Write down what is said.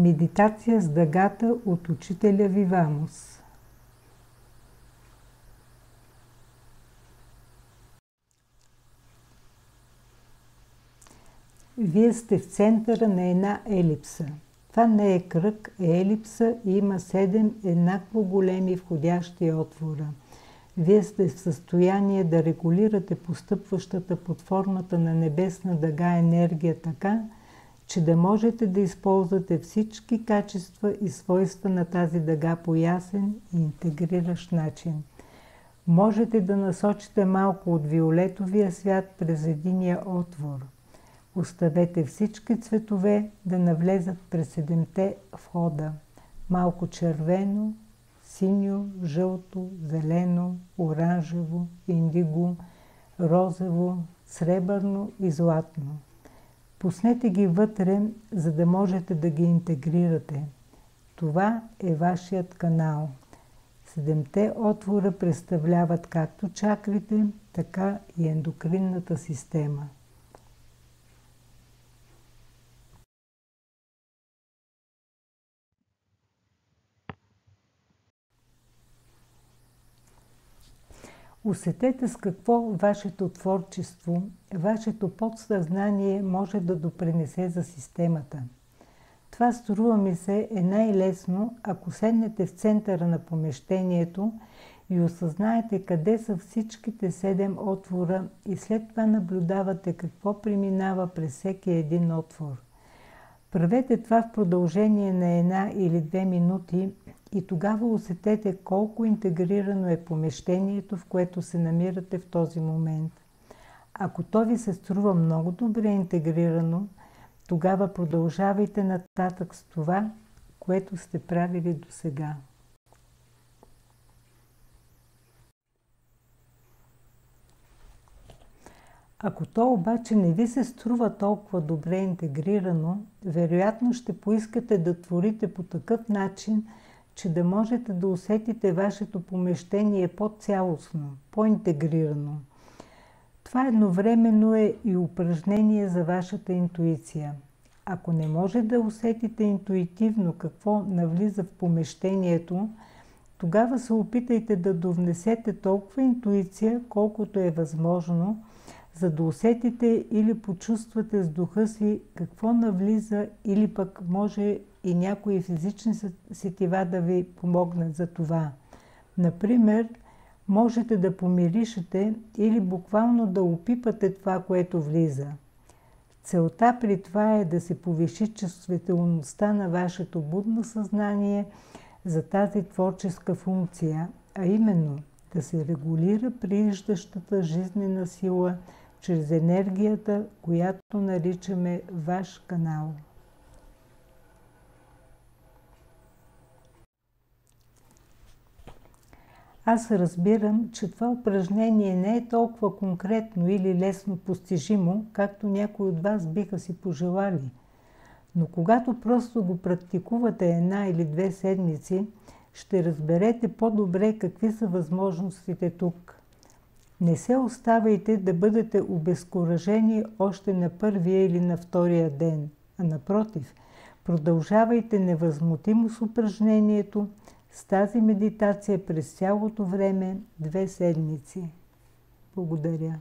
Медитация с дъгата от учителя Вивамус. Вие сте в центъра на една елипса. Това не е кръг, е елипса и има 7 еднакво големи входящи отвора. Вие сте в състояние да регулирате постъпващата под формата на небесна дъга енергия така, че да можете да използвате всички качества и свойства на тази дъга по ясен и интегриращ начин. Можете да насочите малко от виолетовия свят през единия отвор. Оставете всички цветове да навлезат през 7-те входа. Малко червено, синьо, жълто, зелено, оранжево, индиго, розово, сребърно и златно. Пуснете ги вътре, за да можете да ги интегрирате. Това е вашият канал. 7-те отвора представляват както чакрите, така и ендокринната система. Усетете с какво вашето творчество, вашето подсъзнание може да допринесе за системата. Това, струва ми се, е най-лесно, ако седнете в центъра на помещението и осъзнаете къде са всичките 7 отвора и след това наблюдавате какво преминава през всеки един отвор. Правете това в продължение на 1 или 2 минути и тогава усетете колко интегрирано е помещението, в което се намирате в този момент. Ако то ви се струва много добре интегрирано, тогава продължавайте нататък с това, което сте правили досега. Ако то обаче не ви се струва толкова добре интегрирано, вероятно ще поискате да творите по такъв начин, че да можете да усетите вашето помещение по-цялостно, по-интегрирано. Това едновременно е и упражнение за вашата интуиция. Ако не може да усетите интуитивно какво навлиза в помещението, тогава се опитайте да довнесете толкова интуиция, колкото е възможно, за да усетите или почувствате с духа си какво навлиза, или пък може и някои физични сетива да ви помогнат за това. Например, можете да помиришете или буквално да опипате това, което влиза. Целта при това е да се повиши чувствителността на вашето будно съзнание за тази творческа функция, а именно да се регулира прииждащата жизнена сила чрез енергията, която наричаме ваш канал. Аз разбирам, че това упражнение не е толкова конкретно или лесно постижимо, както някои от вас биха си пожелали. Но когато просто го практикувате 1 или 2 седмици, ще разберете по-добре какви са възможностите тук. Не се оставайте да бъдете обезкуражени още на първия или на втория ден, а напротив, продължавайте невъзмутимо с упражнението, с тази медитация през цялото време 2 седмици. Благодаря.